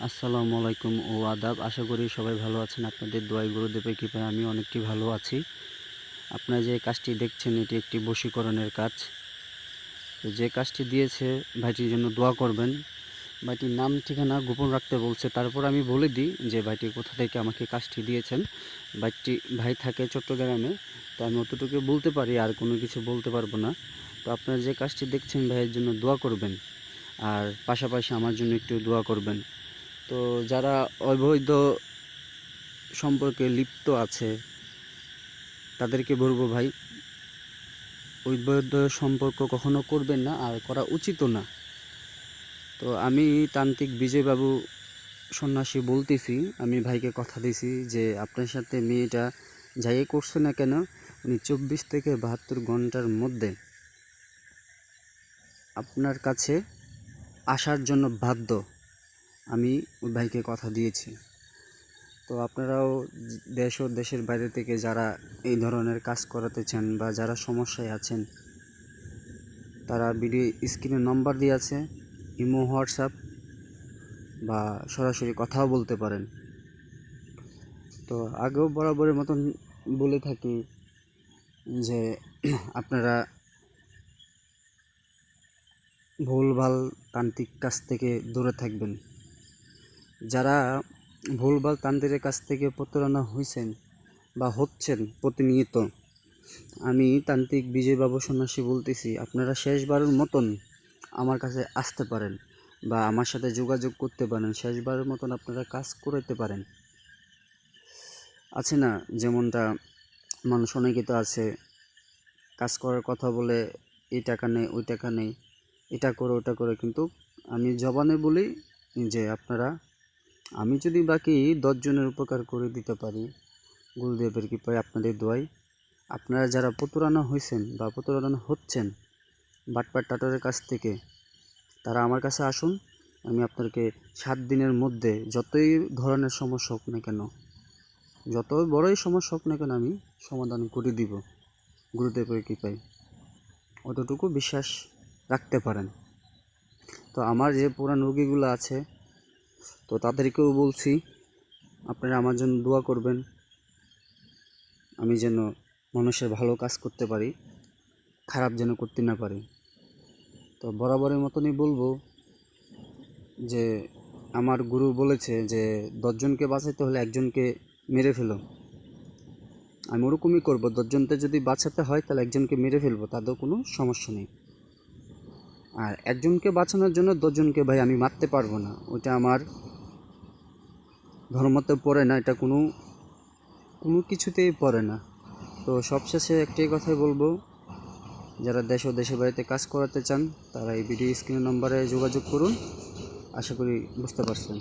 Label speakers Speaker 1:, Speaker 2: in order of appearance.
Speaker 1: আসসালামু আলাইকুম ও আদাব। আশা করি সবাই ভালো আছেন। আপনাদের দোয়ায় গুরুদেবের কৃপায় আমি অনেকটি ভালো আছি। আপনারা যে কাজটি দেখছেন এটি একটি বশীকরণের কাজ। তো যে কাজটি দিয়েছে ভাইটির জন্য দোয়া করবেন। ভাইটির নাম ঠিকানা গোপন রাখতে বলছে, তারপর আমি বলে দিই যে ভাইটি কোথা থেকে আমাকে কাজটি দিয়েছেন। ভাই থাকে চট্টগ্রামে, তো আমি অতটুকু বলতে পারি, আর কোনো কিছু বলতে পারবো না। তো আপনারা যে কাজটি দেখছেন ভাইয়ের জন্য দোয়া করবেন, আর পাশাপাশি আমার জন্য একটু দোয়া করবেন। তো যারা অবৈধ সম্পর্কে লিপ্ত আছে তাদেরকে বলবো, ভাই অবৈধ সম্পর্ক কখনো করবেন না, আর করা উচিতও না। তো আমি তান্ত্রিক বিজয়বাবু সন্ন্যাসী বলতেছি, আমি ভাইকে কথা দিছি যে আপনার সাথে মেয়েটা যাই করছে না কেন, উনি 24 থেকে 72 ঘন্টার মধ্যে আপনার কাছে আসার জন্য বাধ্য। আমি ওই ভাইকে কথা দিয়েছি। তো আপনারাও দেশ ও দেশের বাইরে থেকে যারা এই ধরনের কাজ করাতে চান বা যারা সমস্যায় আছেন, তারা ভিডিও স্ক্রিনে নম্বর দিয়ে আছে, ইমো, হোয়াটসঅ্যাপ বা সরাসরি কথাও বলতে পারেন। তো আগেও বরাবরের মতন বলে থাকি যে আপনারা ভুলভাল তান্ত্রিক কাছ থেকে দূরে থাকবেন। যারা ভুলভাল তান্ত্রিকের কাছ থেকে প্রতারণা হয়েছেন বা হচ্ছেন প্রতিনিয়ত, আমি তান্ত্রিক বিজয়বাবু সন্ন্যাসী বলতেছি, আপনারা শেষবারের মতন আমার কাছে আসতে পারেন বা আমার সাথে যোগাযোগ করতে পারেন। শেষবারের মতন আপনারা কাজ করতে পারেন। আছে না, যেমনটা মানুষ অনেকে তো আছে, কাজ করার কথা বলে এই টাকা নেই, ওই টাকা নেই, এটা করো ওটা করে, কিন্তু আমি জবানে বলি যে আপনারা, আমি যদি বাকি 10 জনের উপকার করে দিতে পারি গুরুদেবের কৃপায়, আপনাদের দোয়ায়, আপনারা যারা প্রতারণা হয়েছেন বা প্রতারণা হচ্ছেন বাটপার টাটরের কাছ থেকে, তারা আমার কাছে আসুন। আমি আপনাকে 7 দিনের মধ্যে যতই ধরনের সমস্যা হোক না কেন, যত বড়ই সমস্যা হোক না কেন, আমি সমাধান করে দিব গুরুদেবের কৃপায়। অতটুকু বিশ্বাস রাখতে পারেন। তো আমার যে পুরান রোগীগুলো আছে, তো তাদেরকেও বলছি আপনারা আমার জন্য দোয়া করবেন, আমি যেন মানুষের ভালো কাজ করতে পারি, খারাপ যেন করতে না পারি। তো বরাবরের মতনই বলবো যে আমার গুরু বলেছে যে 10 জনকে বাঁচাতে হলে একজনকে মেরে ফেলো। আমি ওরকমই করবো, 10 জনকে যদি বাঁচাতে হয় তাহলে একজনকে মেরে ফেলবো, তাদের কোনো সমস্যা নেই। আর একজনকে বাঁচানোর জন্য 10 জনকে ভাই আমি মারতে পারবো না, ওটা আমার ধর্মতে পড়ে না, এটা কোনো কিছুতেই পড়ে না। তো সবশেষে একটাই কথাই বলবো, যারা দেশ ও দেশের বাড়িতে কাজ করাতে চান তারা এই ভিডিও স্ক্রিনের নম্বরে যোগাযোগ করুন। আশা করি বুঝতে পারছেন।